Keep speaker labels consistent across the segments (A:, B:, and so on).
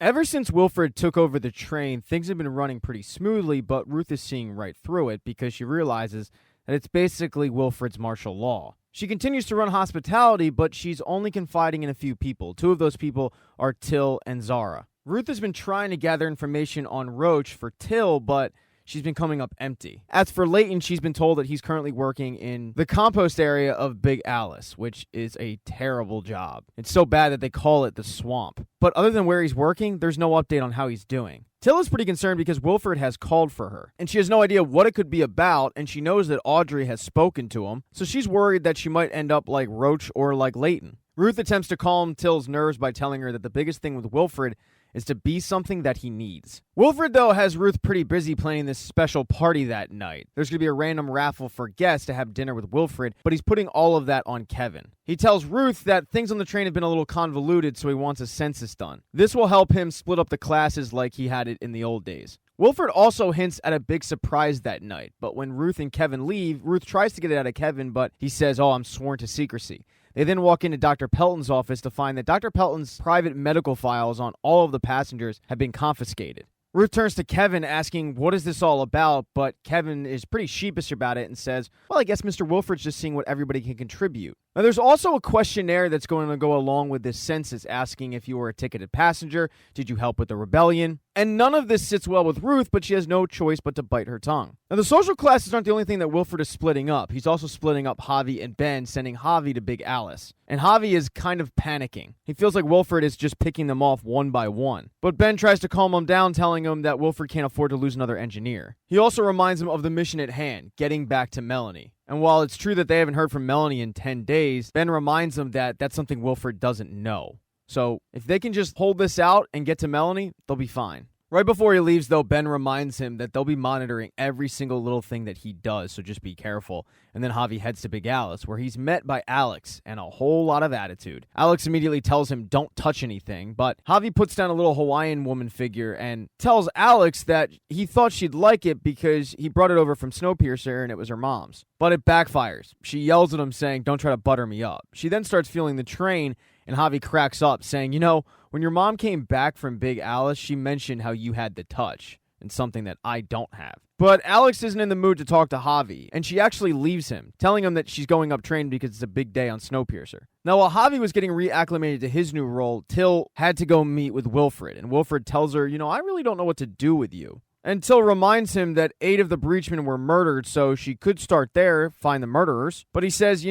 A: Ever since Wilford took over the train, things have been running pretty smoothly, but Ruth is seeing right through it because she realizes that it's basically Wilford's martial law. She continues to run hospitality, but she's only confiding in a few people. Two of those people are Till and Zara. Ruth has been trying to gather information on Roach for Till, but she's been coming up empty. As for Leighton, she's been told that he's currently working in the compost area of Big Alice, which is a terrible job. It's so bad that they call it the swamp. But other than where he's working, there's no update on how he's doing. Till is pretty concerned because Wilford has called for her, and she has no idea what it could be about, and she knows that Audrey has spoken to him, so she's worried that she might end up like Roach or like Leighton. Ruth attempts to calm Till's nerves by telling her that the biggest thing with Wilford is to be something that he needs. Wilford, though, has Ruth pretty busy planning this special party that night. There's going to be a random raffle for guests to have dinner with Wilford, but he's putting all of that on Kevin. He tells Ruth that things on the train have been a little convoluted, so he wants a census done. This will help him split up the classes like he had it in the old days. Wilford also hints at a big surprise that night, but when Ruth and Kevin leave, Ruth tries to get it out of Kevin, but he says, I'm sworn to secrecy. They then walk into Dr. Pelton's office to find that Dr. Pelton's private medical files on all of the passengers have been confiscated. Ruth turns to Kevin asking, what is this all about? But Kevin is pretty sheepish about it and says, well, I guess Mr. Wilford's just seeing what everybody can contribute. Now, there's also a questionnaire that's going to go along with this census asking if you were a ticketed passenger, did you help with the rebellion? And none of this sits well with Ruth, but she has no choice but to bite her tongue. Now, the social classes aren't the only thing that Wilford is splitting up. He's also splitting up Javi and Ben, sending Javi to Big Alice. And Javi is kind of panicking. He feels like Wilford is just picking them off one by one. But Ben tries to calm him down, telling him that Wilford can't afford to lose another engineer. He also reminds him of the mission at hand, getting back to Melanie. And while it's true that they haven't heard from Melanie in 10 days, Ben reminds them that that's something Wilford doesn't know. So if they can just hold this out and get to Melanie, they'll be fine. Right before he leaves, though, Ben reminds him that they'll be monitoring every single little thing that he does, so just be careful. And then Javi heads to Big Alice, where he's met by Alex and a whole lot of attitude. Alex immediately tells him, don't touch anything, but Javi puts down a little Hawaiian woman figure and tells Alex that he thought she'd like it because he brought it over from Snowpiercer and it was her mom's. But it backfires. She yells at him saying, don't try to butter me up. She then starts feeling the train, and Javi cracks up saying, when your mom came back from Big Alice, she mentioned how you had the touch, and something that I don't have. But Alex isn't in the mood to talk to Javi, and she actually leaves him, telling him that she's going up train because it's a big day on Snowpiercer. Now, while Javi was getting reacclimated to his new role, Till had to go meet with Wilford, and Wilford tells her, I really don't know what to do with you. And Till reminds him that 8 of the breachmen were murdered, so she could start there, find the murderers. But he says,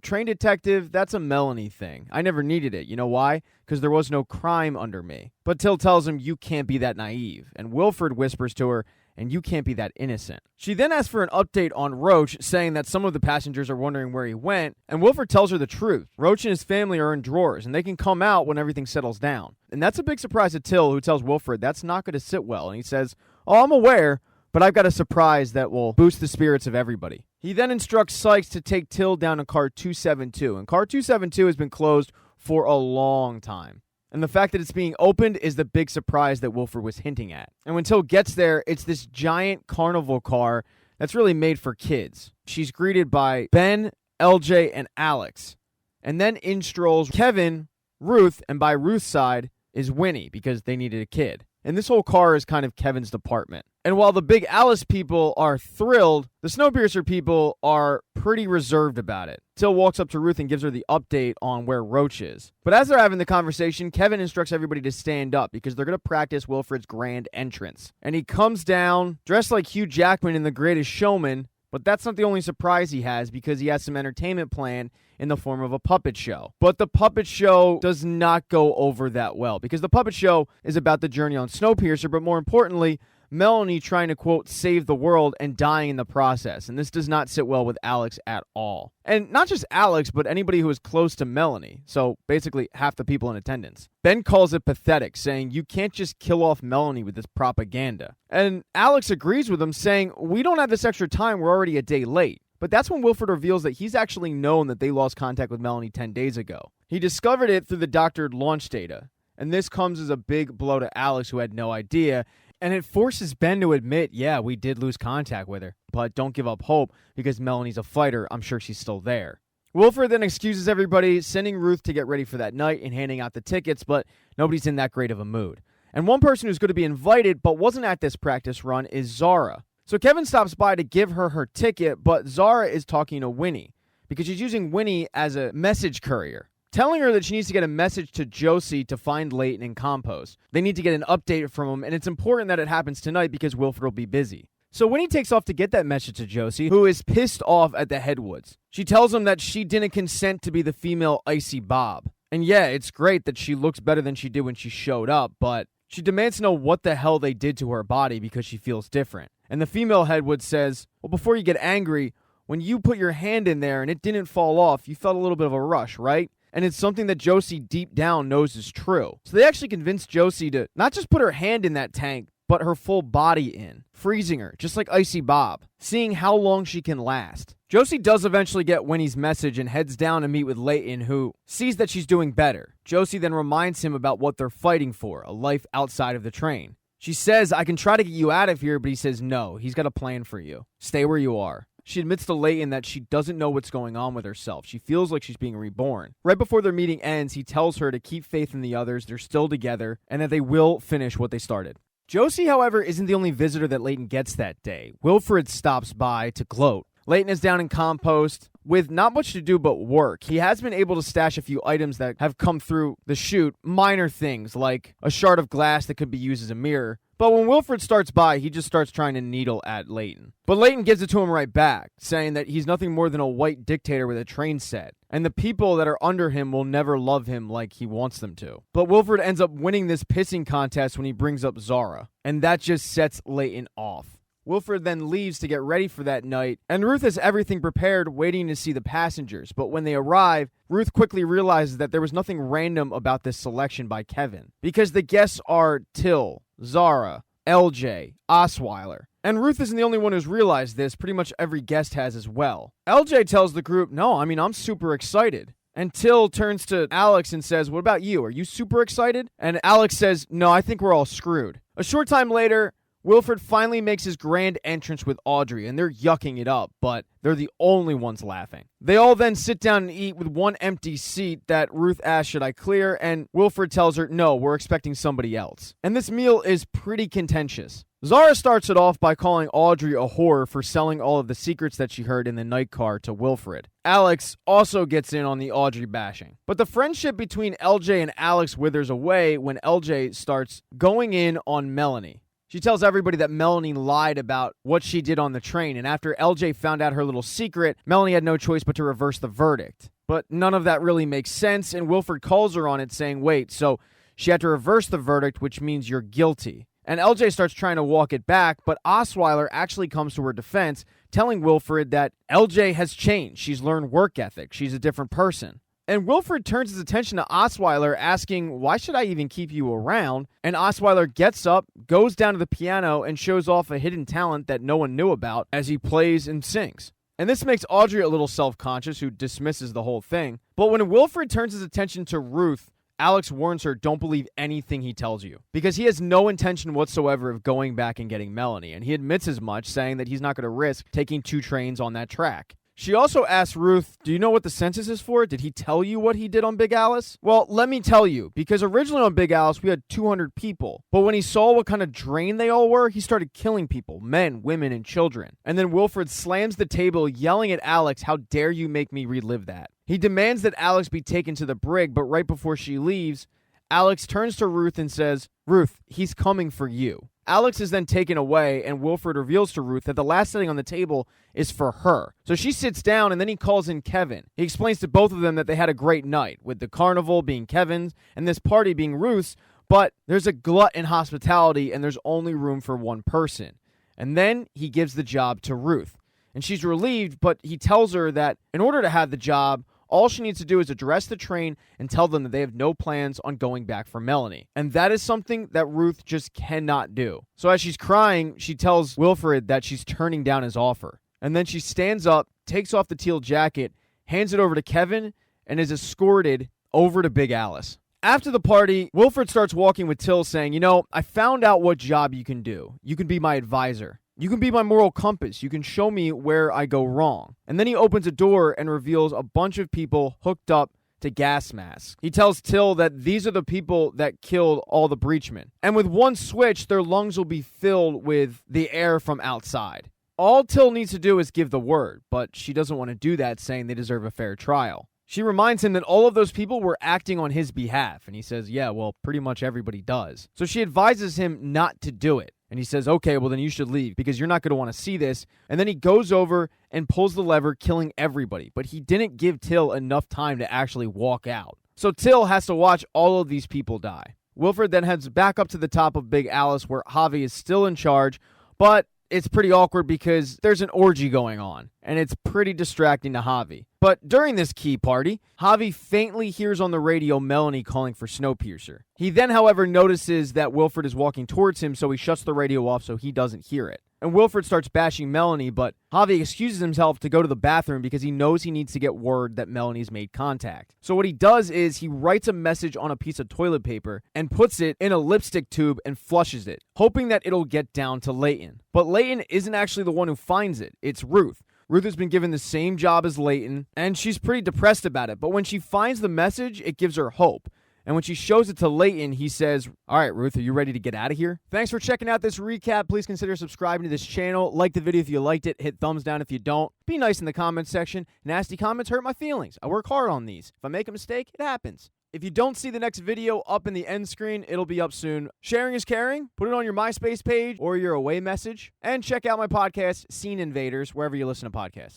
A: train detective, that's a Melanie thing. I never needed it. You know why? Because there was no crime under me. But Till tells him, you can't be that naive. And Wilford whispers to her, and you can't be that innocent. She then asks for an update on Roach, saying that some of the passengers are wondering where he went, and Wilford tells her the truth. Roach and his family are in drawers, and they can come out when everything settles down. And that's a big surprise to Till, who tells Wilford that's not going to sit well, and he says, I'm aware, but I've got a surprise that will boost the spirits of everybody. He then instructs Sykes to take Till down to car 272, and car 272 has been closed for a long time. And the fact that it's being opened is the big surprise that Wilford was hinting at. And when Till gets there, it's this giant carnival car that's really made for kids. She's greeted by Ben, LJ, and Alex. And then in strolls Kevin, Ruth, and by Ruth's side is Winnie, because they needed a kid. And this whole car is kind of Kevin's department. And while the Big Alice people are thrilled, the Snowpiercer people are pretty reserved about it. Till walks up to Ruth and gives her the update on where Roach is. But as they're having the conversation, Kevin instructs everybody to stand up because they're going to practice Wilford's grand entrance. And he comes down dressed like Hugh Jackman in The Greatest Showman, but that's not the only surprise he has because he has some entertainment planned in the form of a puppet show. But the puppet show does not go over that well because the puppet show is about the journey on Snowpiercer, but more importantly, Melanie trying to, quote, save the world and dying in the process. And this does not sit well with Alex at all. And not just Alex, but anybody who is close to Melanie. So basically half the people in attendance. Ben calls it pathetic, saying you can't just kill off Melanie with this propaganda. And Alex agrees with him, saying we don't have this extra time. We're already a day late. But that's when Wilford reveals that he's actually known that they lost contact with Melanie 10 days ago. He discovered it through the doctored launch data. And this comes as a big blow to Alex, who had no idea. And it forces Ben to admit, yeah, we did lose contact with her. But don't give up hope, because Melanie's a fighter. I'm sure she's still there. Wilford then excuses everybody, sending Ruth to get ready for that night and handing out the tickets, but nobody's in that great of a mood. And one person who's going to be invited but wasn't at this practice run is Zara. So Kevin stops by to give her ticket, but Zara is talking to Winnie because she's using Winnie as a message courier, telling her that she needs to get a message to Josie to find Leighton and Compost. They need to get an update from him, and it's important that it happens tonight because Wilford will be busy. So Winnie takes off to get that message to Josie, who is pissed off at the Headwoods. She tells him that she didn't consent to be the female Icy Bob. And yeah, it's great that she looks better than she did when she showed up, but she demands to know what the hell they did to her body because she feels different. And the female Headwood says, well, before you get angry, when you put your hand in there and it didn't fall off, you felt a little bit of a rush, right? And it's something that Josie deep down knows is true. So they actually convinced Josie to not just put her hand in that tank, but her full body in, freezing her, just like Icy Bob, seeing how long she can last. Josie does eventually get Winnie's message and heads down to meet with Leighton, who sees that she's doing better. Josie then reminds him about what they're fighting for, a life outside of the train. She says, I can try to get you out of here, but he says no, he's got a plan for you. Stay where you are. She admits to Leighton that she doesn't know what's going on with herself. She feels like she's being reborn. Right before their meeting ends, he tells her to keep faith in the others, they're still together, and that they will finish what they started. Josie, however, isn't the only visitor that Leighton gets that day. Wilford stops by to gloat. Leighton is down in Compost with not much to do but work. He has been able to stash a few items that have come through the chute, minor things like a shard of glass that could be used as a mirror. But when Wilford starts by, he just starts trying to needle at Leighton. But Leighton gives it to him right back, saying that he's nothing more than a white dictator with a train set, and the people that are under him will never love him like he wants them to. But Wilford ends up winning this pissing contest when he brings up Zara, and that just sets Leighton off. Wilford then leaves to get ready for that night, and Ruth has everything prepared, waiting to see the passengers. But when they arrive, Ruth quickly realizes that there was nothing random about this selection by Kevin, because the guests are Till, Zara, LJ, Osweiler. And Ruth isn't the only one who's realized this. Pretty much every guest has as well. LJ tells the group, no, I'm super excited. And Till turns to Alex and says, what about you? Are you super excited? And Alex says, no, I think we're all screwed. A short time later, Wilford finally makes his grand entrance with Audrey, and they're yucking it up, but they're the only ones laughing. They all then sit down and eat with one empty seat that Ruth asks, should I clear? And Wilford tells her, no, we're expecting somebody else. And this meal is pretty contentious. Zara starts it off by calling Audrey a whore for selling all of the secrets that she heard in the night car to Wilfred. Alex also gets in on the Audrey bashing. But the friendship between LJ and Alex withers away when LJ starts going in on Melanie. She tells everybody that Melanie lied about what she did on the train, and after LJ found out her little secret, Melanie had no choice but to reverse the verdict. But none of that really makes sense, and Wilford calls her on it, saying, wait, so she had to reverse the verdict, which means you're guilty. And LJ starts trying to walk it back, but Osweiler actually comes to her defense, telling Wilford that LJ has changed. She's learned work ethic. She's a different person. And Wilford turns his attention to Osweiler, asking, why should I even keep you around? And Osweiler gets up, goes down to the piano, and shows off a hidden talent that no one knew about as he plays and sings. And this makes Audrey a little self-conscious, who dismisses the whole thing. But when Wilford turns his attention to Ruth, Alex warns her, don't believe anything he tells you, because he has no intention whatsoever of going back and getting Melanie. And he admits as much, saying that he's not going to risk taking 2 trains on that track. She also asks Ruth, do you know what the census is for? Did he tell you what he did on Big Alice? Well, let me tell you, because originally on Big Alice, we had 200 people. But when he saw what kind of drain they all were, he started killing people, men, women, and children. And then Wilford slams the table, yelling at Alex, how dare you make me relive that? He demands that Alex be taken to the brig, but right before she leaves, Alex turns to Ruth and says, Ruth, he's coming for you. Alex is then taken away, and Wilford reveals to Ruth that the last setting on the table is for her. So she sits down, and then he calls in Kevin. He explains to both of them that they had a great night, with the carnival being Kevin's and this party being Ruth's, but there's a glut in hospitality, and there's only room for one person. And then he gives the job to Ruth. And she's relieved, but he tells her that in order to have the job, all she needs to do is address the train and tell them that they have no plans on going back for Melanie. And that is something that Ruth just cannot do. So as she's crying, she tells Wilfred that she's turning down his offer. And then she stands up, takes off the teal jacket, hands it over to Kevin, and is escorted over to Big Alice. After the party, Wilfred starts walking with Till, saying, I found out what job you can do. You can be my advisor. You can be my moral compass. You can show me where I go wrong. And then he opens a door and reveals a bunch of people hooked up to gas masks. He tells Till that these are the people that killed all the breachmen. And with one switch, their lungs will be filled with the air from outside. All Till needs to do is give the word, but she doesn't want to do that, saying they deserve a fair trial. She reminds him that all of those people were acting on his behalf, and he says, yeah, well, pretty much everybody does. So she advises him not to do it, and he says, okay, well then you should leave, because you're not going to want to see this. And then he goes over and pulls the lever, killing everybody, but he didn't give Till enough time to actually walk out. So Till has to watch all of these people die. Wilford then heads back up to the top of Big Alice, where Javi is still in charge, but it's pretty awkward because there's an orgy going on, and it's pretty distracting to Javi. But during this key party, Javi faintly hears on the radio Melanie calling for Snowpiercer. He then, however, notices that Wilford is walking towards him, so he shuts the radio off so he doesn't hear it. And Wilford starts bashing Melanie, but Javi excuses himself to go to the bathroom because he knows he needs to get word that Melanie's made contact. So what he does is he writes a message on a piece of toilet paper and puts it in a lipstick tube and flushes it, hoping that it'll get down to Leighton. But Leighton isn't actually the one who finds it. It's Ruth. Ruth has been given the same job as Leighton, and she's pretty depressed about it. But when she finds the message, it gives her hope. And when she shows it to Leighton, he says, all right, Ruth, are you ready to get out of here? Thanks for checking out this recap. Please consider subscribing to this channel. Like the video if you liked it. Hit thumbs down if you don't. Be nice in the comments section. Nasty comments hurt my feelings. I work hard on these. If I make a mistake, it happens. If you don't see the next video up in the end screen, it'll be up soon. Sharing is caring. Put it on your MySpace page or your away message. And check out my podcast, Scene Invaders, wherever you listen to podcasts.